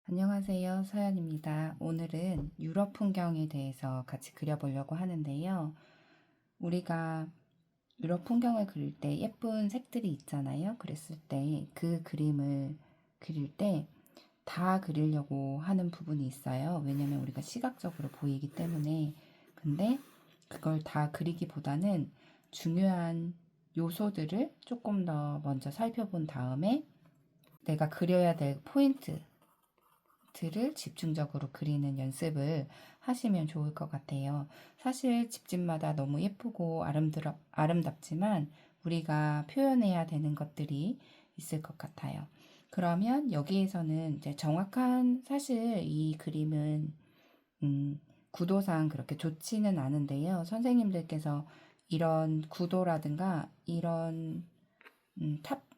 안녕하세요. 서연입니다. 오늘은 유럽 풍경에 대해서 같이 그려보려고 하는데요. 우리가 유럽 풍경을 그릴 때 예쁜 색들이 있잖아요. 그랬을 때 그 그림을 그릴 때 다 그리려고 하는 부분이 있어요. 왜냐면 우리가 시각적으로 보이기 때문에. 근데 그걸 다 그리기보다는 중요한 요소들을 조금 더 먼저 살펴본 다음에 내가 그려야 될 포인트 를 집중적으로 그리는 연습을 하시면 좋을 것 같아요. 사실 집집마다 너무 예쁘고 아름답지만 우리가 표현해야 되는 것들이 있을 것 같아요. 그러면 여기에서는 이제 정확한 사실 이 그림은 구도상 그렇게 좋지는 않은데요. 선생님들께서 이런 구도라든가 이런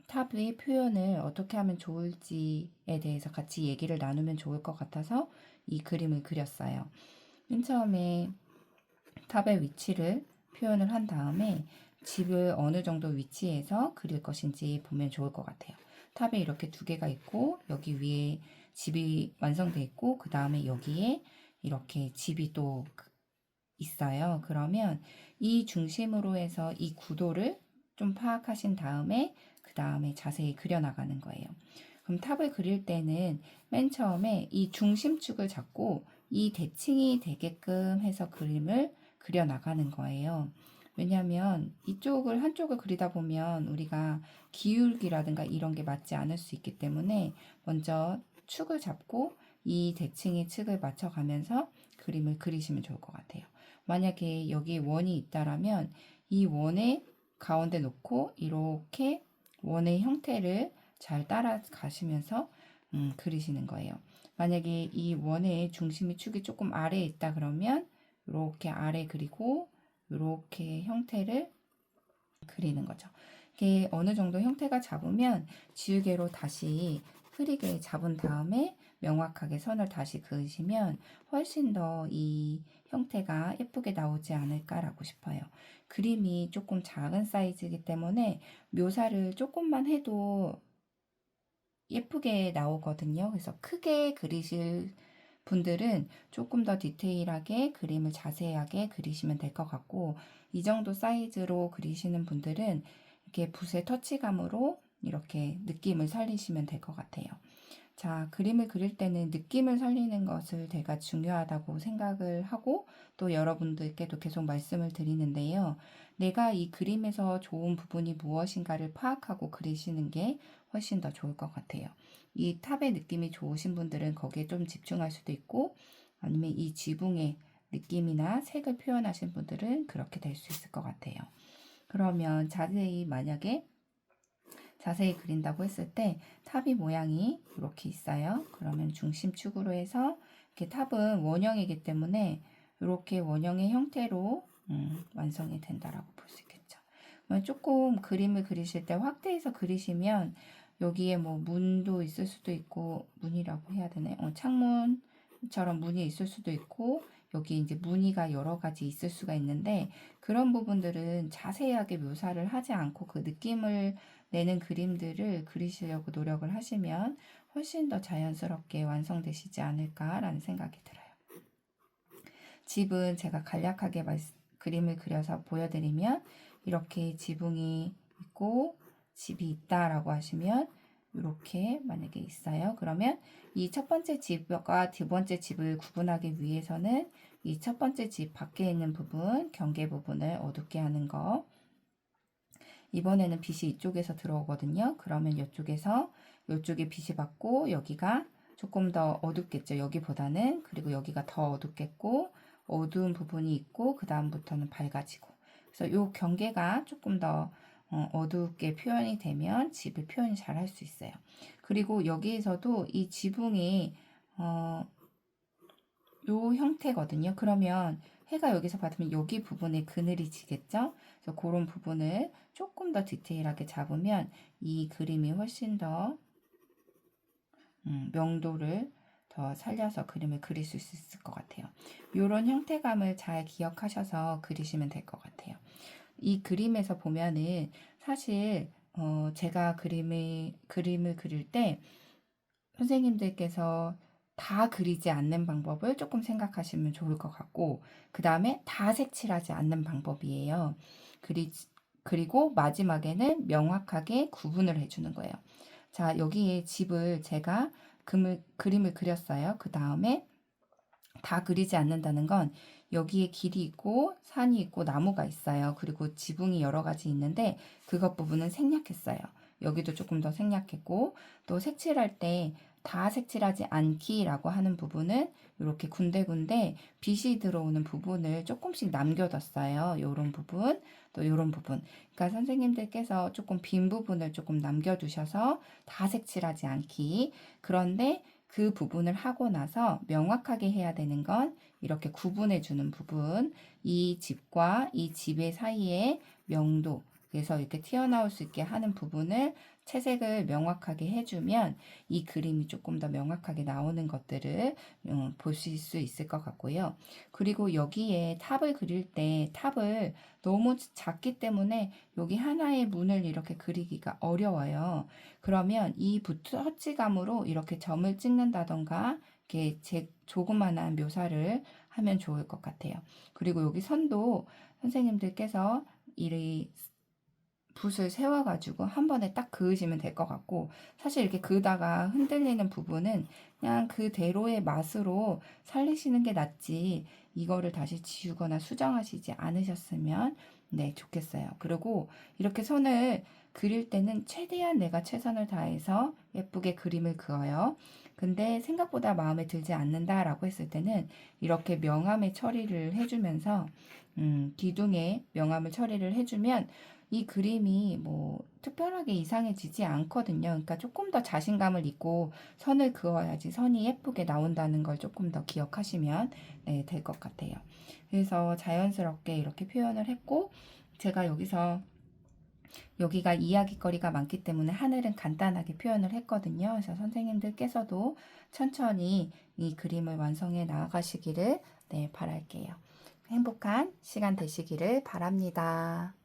탑의 표현을 어떻게 하면 좋을지에 대해서 같이 얘기를 나누면 좋을 것 같아서 이 그림을 그렸어요. 맨 처음에 탑의 위치를 표현을 한 다음에 집을 어느 정도 위치에서 그릴 것인지 보면 좋을 것 같아요. 탑에 이렇게 두 개가 있고 여기 위에 집이 완성돼 있고 그 다음에 여기에 이렇게 집이 또 있어요. 그러면 이 중심으로 해서 이 구도를 좀 파악하신 다음에 그 다음에 자세히 그려나가는 거예요. 그럼 탑을 그릴 때는 맨 처음에 이 중심축을 잡고 이 대칭이 되게끔 해서 그림을 그려나가는 거예요. 왜냐하면 이쪽을 한쪽을 그리다 보면 우리가 기울기라든가 이런 게 맞지 않을 수 있기 때문에 먼저 축을 잡고 이 대칭의 축을 맞춰가면서 그림을 그리시면 좋을 것 같아요. 만약에 여기 원이 있다라면 이 원의 가운데 놓고 이렇게 원의 형태를 잘 따라가시면서 그리시는 거예요. 만약에 이 원의 중심이 축이 조금 아래에 있다 그러면 이렇게 아래 그리고 이렇게 형태를 그리는 거죠. 이게 어느 정도 형태가 잡으면 지우개로 다시 흐리게 잡은 다음에 명확하게 선을 다시 그으시면 훨씬 더 이 형태가 예쁘게 나오지 않을까라고 싶어요. 그림이 조금 작은 사이즈이기 때문에 묘사를 조금만 해도 예쁘게 나오거든요. 그래서 크게 그리실 분들은 조금 더 디테일하게 그림을 자세하게 그리시면 될 것 같고, 이 정도 사이즈로 그리시는 분들은 이렇게 붓의 터치감으로 이렇게 느낌을 살리시면 될 것 같아요. 자, 그림을 그릴 때는 느낌을 살리는 것을 제가 중요하다고 생각을 하고 또 여러분들께도 계속 말씀을 드리는데요. 내가 이 그림에서 좋은 부분이 무엇인가를 파악하고 그리시는 게 훨씬 더 좋을 것 같아요. 이 탑의 느낌이 좋으신 분들은 거기에 좀 집중할 수도 있고 아니면 이 지붕의 느낌이나 색을 표현하신 분들은 그렇게 될 수 있을 것 같아요. 그러면 자세히 그린다고 했을 때 탑이 모양이 이렇게 있어요. 그러면 중심축으로 해서 이렇게 탑은 원형이기 때문에 이렇게 원형의 형태로 완성이 된다라고 볼 수 있겠죠. 조금 그림을 그리실 때 확대해서 그리시면 여기에 뭐 문도 있을 수도 있고 문이라고 해야 되나요? 창문처럼 문이 있을 수도 있고 여기 이제 무늬가 여러 가지 있을 수가 있는데 그런 부분들은 자세하게 묘사를 하지 않고 그 느낌을 내는 그림들을 그리시려고 노력을 하시면 훨씬 더 자연스럽게 완성되시지 않을까라는 생각이 들어요. 집은 제가 간략하게 그림을 그려서 보여드리면 이렇게 지붕이 있고 집이 있다라고 하시면 이렇게 만약에 있어요. 그러면 이 첫 번째 집과 두 번째 집을 구분하기 위해서는 이 첫 번째 집 밖에 있는 부분, 경계 부분을 어둡게 하는 거. 이번에는 빛이 이쪽에서 들어오거든요. 그러면 이쪽에 빛이 받고 여기가 조금 더 어둡겠죠. 여기보다는. 그리고 여기가 더 어둡겠고 어두운 부분이 있고 그 다음부터는 밝아지고. 그래서 이 경계가 조금 더 어둡게 표현이 되면 집을 표현 잘 할 수 있어요. 그리고 여기에서도 이 지붕이 요 형태거든요. 그러면 해가 여기서 받으면 여기 부분에 그늘이 지겠죠? 그래서 그런 부분을 조금 더 디테일하게 잡으면 이 그림이 훨씬 더 명도를 더 살려서 그림을 그릴 수 있을 것 같아요. 이런 형태감을 잘 기억하셔서 그리시면 될 것 같아요. 이 그림에서 보면은 사실 제가 그림을 그릴 때 선생님들께서 다 그리지 않는 방법을 조금 생각하시면 좋을 것 같고, 그 다음에 다 색칠하지 않는 방법이에요. 그리고 마지막에는 명확하게 구분을 해주는 거예요. 자, 여기에 집을 제가 그림을 그렸어요. 그 다음에 다 그리지 않는다는 건 여기에 길이 있고 산이 있고 나무가 있어요. 그리고 지붕이 여러 가지 있는데 그것 부분은 생략했어요. 여기도 조금 더 생략했고, 또 색칠할 때 다 색칠하지 않기라고 하는 부분은 이렇게 군데군데 빛이 들어오는 부분을 조금씩 남겨뒀어요. 요런 부분, 또 요런 부분. 그러니까 선생님들께서 조금 빈 부분을 조금 남겨두셔서 다 색칠하지 않기. 그런데 그 부분을 하고 나서 명확하게 해야 되는 건 이렇게 구분해 주는 부분, 이 집과 이 집의 사이에 명도, 그래서 이렇게 튀어나올 수 있게 하는 부분을 채색을 명확하게 해주면 이 그림이 조금 더 명확하게 나오는 것들을 보실 수 있을 것 같고요. 그리고 여기에 탑을 그릴 때 탑을 너무 작기 때문에 여기 하나의 문을 이렇게 그리기가 어려워요. 그러면 이 터치감으로 이렇게 점을 찍는다던가 이렇게 조그만한 묘사를 하면 좋을 것 같아요. 그리고 여기 선도 선생님들께서 이 붓을 세워가지고 한 번에 딱 그으시면 될 것 같고, 사실 이렇게 그다가 흔들리는 부분은 그냥 그대로의 맛으로 살리시는 게 낫지 이거를 다시 지우거나 수정하시지 않으셨으면 네, 좋겠어요. 그리고 이렇게 선을 그릴 때는 최대한 내가 최선을 다해서 예쁘게 그림을 그어요. 근데 생각보다 마음에 들지 않는다라고 했을 때는 이렇게 명암의 처리를 해주면서 기둥에 명암을 처리를 해주면 이 그림이 뭐 특별하게 이상해지지 않거든요. 그러니까 조금 더 자신감을 잊고 선을 그어야지 선이 예쁘게 나온다는 걸 조금 더 기억하시면 네, 될 것 같아요. 그래서 자연스럽게 이렇게 표현을 했고, 제가 여기가 이야기거리가 많기 때문에 하늘은 간단하게 표현을 했거든요. 그래서 선생님들께서도 천천히 이 그림을 완성해 나가시기를 네, 바랄게요. 행복한 시간 되시기를 바랍니다.